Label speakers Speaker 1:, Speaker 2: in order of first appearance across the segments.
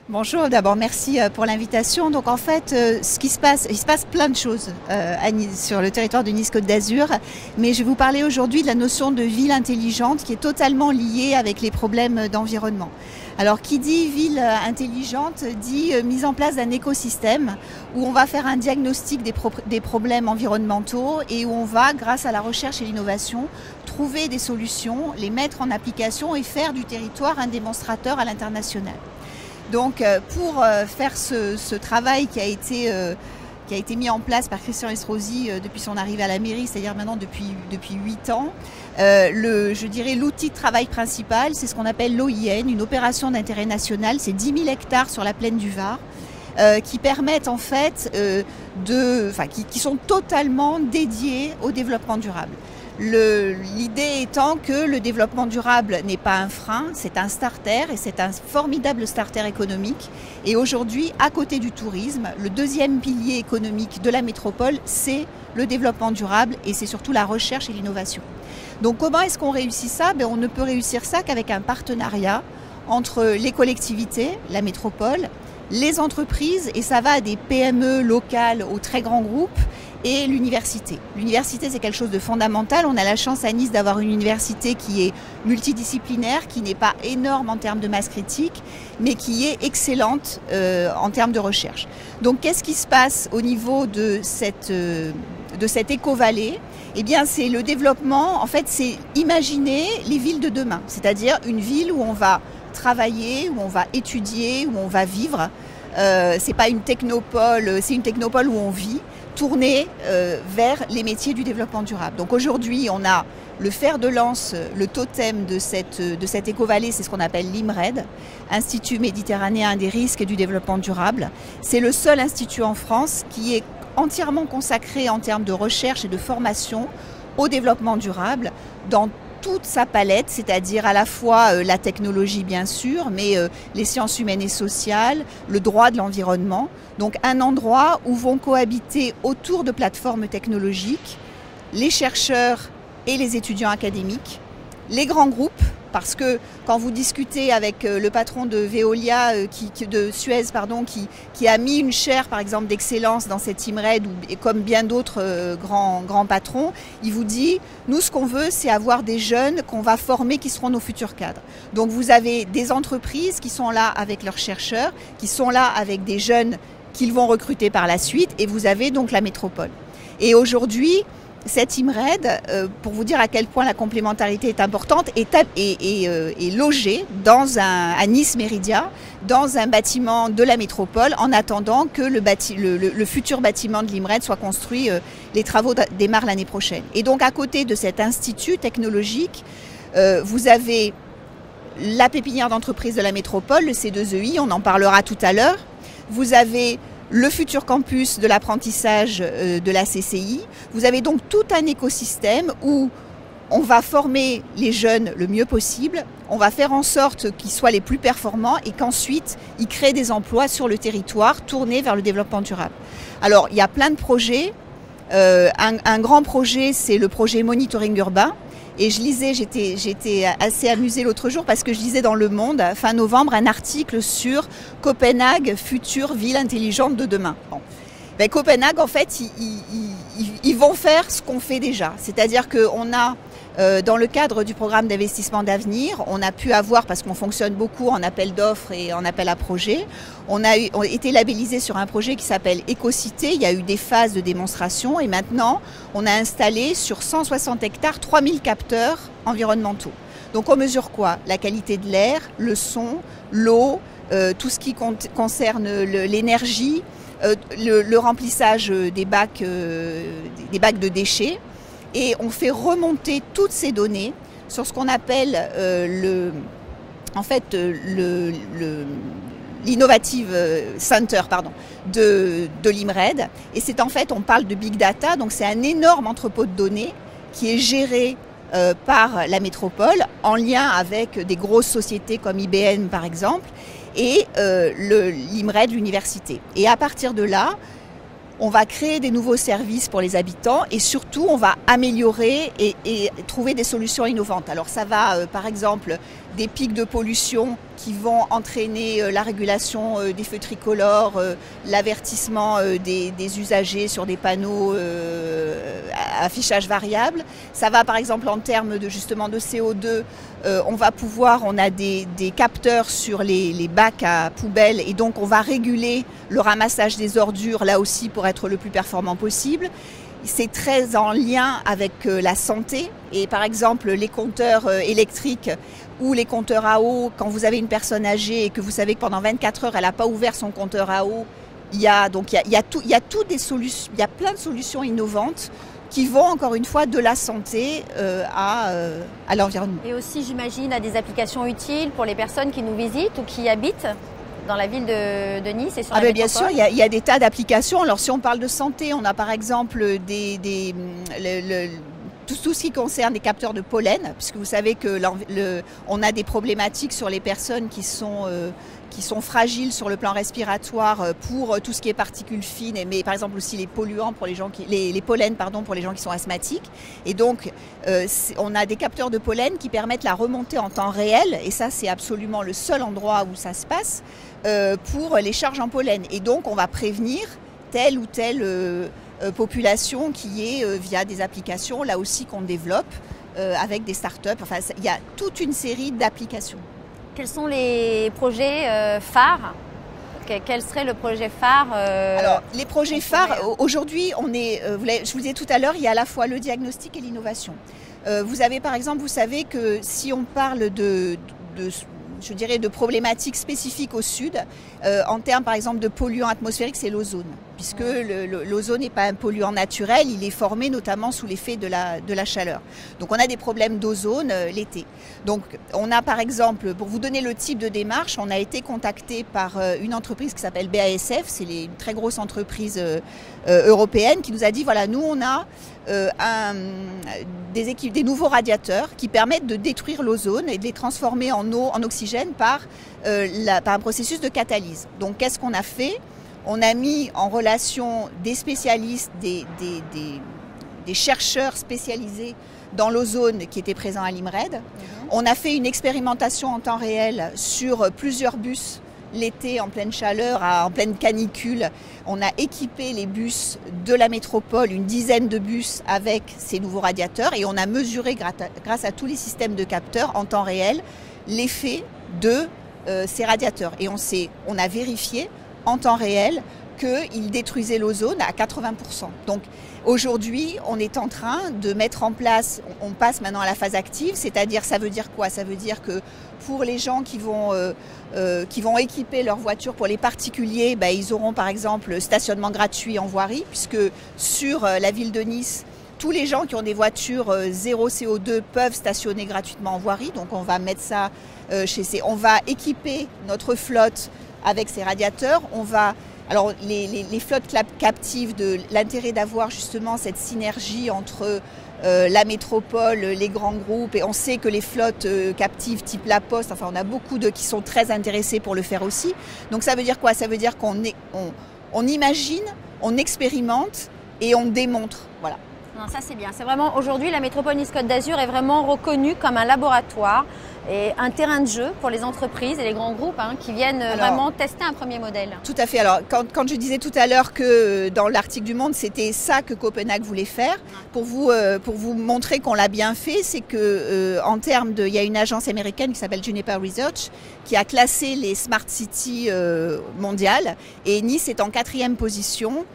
Speaker 1: Bonjour, d'abord merci pour l'invitation. Donc en fait, il se passe plein de choses à Nice, sur le territoire de Nice Côte d'Azur, mais je vais vous parler aujourd'hui de la notion de ville intelligente qui est totalement liée avec les problèmes d'environnement. Alors qui dit ville intelligente dit mise en place d'un écosystème où on va faire un diagnostic des problèmes environnementaux et où on va, grâce à la recherche et l'innovation, trouver des solutions, les mettre en application et faire du territoire un démonstrateur à l'international. Donc pour faire ce travail qui a été mis en place par Christian Estrosi depuis son arrivée à la mairie, c'est-à-dire maintenant depuis 8 ans, je dirais l'outil de travail principal, c'est ce qu'on appelle l'OIN, une opération d'intérêt national, c'est 10 000 hectares sur la plaine du Var, qui permettent en fait qui sont totalement dédiés au développement durable. L'idée étant que le développement durable n'est pas un frein, c'est un starter et c'est un formidable starter économique. Et aujourd'hui, à côté du tourisme, le deuxième pilier économique de la métropole, c'est le développement durable et c'est surtout la recherche et l'innovation. Donc comment est-ce qu'on réussit ça? On ne peut réussir ça qu'avec un partenariat entre les collectivités, la métropole, les entreprises, et ça va des PME locales aux très grands groupes, et l'université. L'université, c'est quelque chose de fondamental. On a la chance à Nice d'avoir une université qui est multidisciplinaire, qui n'est pas énorme en termes de masse critique, mais qui est excellente en termes de recherche. Donc qu'est-ce qui se passe au niveau de cette éco-vallée? Eh bien, c'est le développement, en fait, c'est imaginer les villes de demain, c'est-à-dire une ville où on va travailler, où on va étudier, où on va vivre. C'est pas une technopole, c'est une technopole où on vit, tournée vers les métiers du développement durable. Donc aujourd'hui, on a le fer de lance, le totem de cette éco-vallée, c'est ce qu'on appelle l'IMRED, Institut méditerranéen des risques et du développement durable. C'est le seul institut en France qui est entièrement consacré en termes de recherche et de formation au développement durable dans toute sa palette, c'est-à-dire à la fois la technologie bien sûr, mais les sciences humaines et sociales, le droit de l'environnement. Donc un endroit où vont cohabiter autour de plateformes technologiques les chercheurs et les étudiants académiques, les grands groupes, parce que quand vous discutez avec le patron de Veolia, de Suez, qui a mis une chaire par exemple d'excellence dans cette IMRED, et comme bien d'autres grands patrons, il vous dit, nous ce qu'on veut c'est avoir des jeunes qu'on va former qui seront nos futurs cadres. Donc vous avez des entreprises qui sont là avec leurs chercheurs, qui sont là avec des jeunes qu'ils vont recruter par la suite, et vous avez donc la métropole. Et aujourd'hui, cette IMRED, pour vous dire à quel point la complémentarité est importante, est logée à Nice Méridien, dans un bâtiment de la métropole, en attendant que le futur bâtiment de l'IMRED soit construit. Les travaux démarrent l'année prochaine. Et donc à côté de cet institut technologique, vous avez la pépinière d'entreprise de la métropole, le C2EI, on en parlera tout à l'heure. Vous avez le futur campus de l'apprentissage de la CCI. Vous avez donc tout un écosystème où on va former les jeunes le mieux possible, on va faire en sorte qu'ils soient les plus performants et qu'ensuite ils créent des emplois sur le territoire tournés vers le développement durable. Alors il y a plein de projets. Un grand projet, c'est le projet monitoring urbain. Et je lisais, j'étais assez amusée l'autre jour parce que je lisais dans Le Monde, fin novembre, un article sur Copenhague, future ville intelligente de demain. Bon. Copenhague, en fait, ils vont faire ce qu'on fait déjà. C'est-à-dire qu'on a, dans le cadre du programme d'investissement d'avenir, on a pu avoir, parce qu'on fonctionne beaucoup en appel d'offres et en appel à projets, on a été labellisé sur un projet qui s'appelle Écocité. Il y a eu des phases de démonstration et maintenant, on a installé sur 160 hectares 3000 capteurs environnementaux. Donc on mesure quoi? La qualité de l'air, le son, l'eau, tout ce qui concerne l'énergie, le remplissage des bacs de déchets. Et on fait remonter toutes ces données sur ce qu'on appelle l'Innovative Center de l'IMRED. Et c'est en fait, on parle de Big Data, donc c'est un énorme entrepôt de données qui est géré par la métropole en lien avec des grosses sociétés comme IBM par exemple et l'IMRED, l'université. Et à partir de là, on va créer des nouveaux services pour les habitants et surtout on va améliorer et trouver des solutions innovantes. Alors ça va par exemple des pics de pollution qui vont entraîner la régulation des feux tricolores, l'avertissement des usagers sur des panneaux à affichage variable. Ça va par exemple en termes justement de CO2, on a des capteurs sur les bacs à poubelles et donc on va réguler le ramassage des ordures là aussi pour être le plus performant possible. C'est très en lien avec la santé et par exemple les compteurs électriques ou les compteurs à eau, quand vous avez une personne âgée et que vous savez que pendant 24 heures elle n'a pas ouvert son compteur à eau, il y a plein de solutions innovantes qui vont encore une fois de la santé à l'environnement.
Speaker 2: Et aussi j'imagine à des applications utiles pour les personnes qui nous visitent ou qui habitent dans la ville de Nice et sur la métropole.
Speaker 1: Bien sûr, il y a des tas d'applications. Alors si on parle de santé, on a par exemple tout ce qui concerne les capteurs de pollen, puisque vous savez on a des problématiques sur les personnes qui sont fragiles sur le plan respiratoire pour tout ce qui est particules fines, mais par exemple aussi les polluants pour les pollens pour les gens qui sont asthmatiques. Et donc on a des capteurs de pollen qui permettent la remontée en temps réel, et ça c'est absolument le seul endroit où ça se passe pour les charges en pollen. Et donc on va prévenir telle ou telle population qui est via des applications là aussi qu'on développe avec des startups. Enfin, il y a toute une série d'applications.
Speaker 2: Quels sont les projets phares ? Quel serait le projet phare
Speaker 1: Alors, les projets phares, aujourd'hui, je vous disais tout à l'heure, il y a à la fois le diagnostic et l'innovation. Vous avez par exemple, vous savez que si on parle de problématiques spécifiques au sud, en termes par exemple de polluants atmosphériques, c'est l'ozone. Puisque l'ozone n'est pas un polluant naturel, il est formé notamment sous l'effet de la chaleur. Donc on a des problèmes d'ozone l'été. Donc on a par exemple, pour vous donner le type de démarche, on a été contacté par une entreprise qui s'appelle BASF, c'est une très grosse entreprise européenne, qui nous a dit voilà, nous on a des nouveaux radiateurs qui permettent de détruire l'ozone et de les transformer en oxygène par un processus de catalyse. Donc qu'est-ce qu'on a fait ? On a mis en relation des spécialistes, des chercheurs spécialisés dans l'ozone qui étaient présents à l'IMRED. On a fait une expérimentation en temps réel sur plusieurs bus l'été en pleine chaleur, en pleine canicule. On a équipé les bus de la métropole, une dizaine de bus avec ces nouveaux radiateurs, et on a mesuré grâce à tous les systèmes de capteurs en temps réel l'effet de ces radiateurs. Et on a vérifié en temps réel qu'il détruisait l'ozone à 80%. Donc aujourd'hui, on est en train de mettre en place, on passe maintenant à la phase active, c'est-à-dire, ça veut dire quoi ? Ça veut dire que pour les gens qui vont équiper leur voiture, pour les particuliers, ils auront par exemple stationnement gratuit en voirie, puisque sur la ville de Nice, tous les gens qui ont des voitures zéro CO2 peuvent stationner gratuitement en voirie. Donc on va mettre ça on va équiper notre flotte avec ces radiateurs. Alors les flottes captives, l'intérêt d'avoir justement cette synergie entre la métropole, les grands groupes, et on sait que les flottes captives type La Poste, enfin on a beaucoup qui sont très intéressés pour le faire aussi. Donc ça veut dire quoi ? Ça veut dire qu'on imagine, on expérimente et on démontre. Voilà.
Speaker 2: Non, ça c'est bien. C'est vraiment, aujourd'hui, la métropole Nice-Côte d'Azur est vraiment reconnue comme un laboratoire et un terrain de jeu pour les entreprises et les grands groupes qui viennent vraiment tester un premier modèle.
Speaker 1: Tout à fait. Alors, quand je disais tout à l'heure que dans l'article du Monde, c'était ça que Copenhague voulait faire, pour vous montrer qu'on l'a bien fait, c'est que il y a une agence américaine qui s'appelle Juniper Research qui a classé les Smart Cities mondiales, et Nice est en 4e position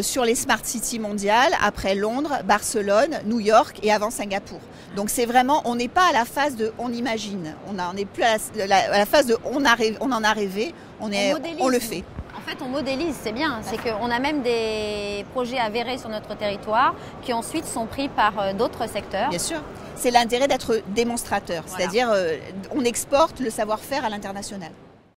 Speaker 1: sur les Smart Cities mondiales, après Londres, Barcelone, New York et avant Singapour. Donc c'est vraiment, on n'est pas à la phase de on imagine, on n'est plus à la phase de on en a rêvé, on le fait.
Speaker 2: En fait, on modélise, c'est bien. C'est qu'on a même des projets avérés sur notre territoire qui ensuite sont pris par d'autres secteurs.
Speaker 1: Bien sûr. C'est l'intérêt d'être démonstrateur, c'est-à-dire on exporte le savoir-faire à l'international.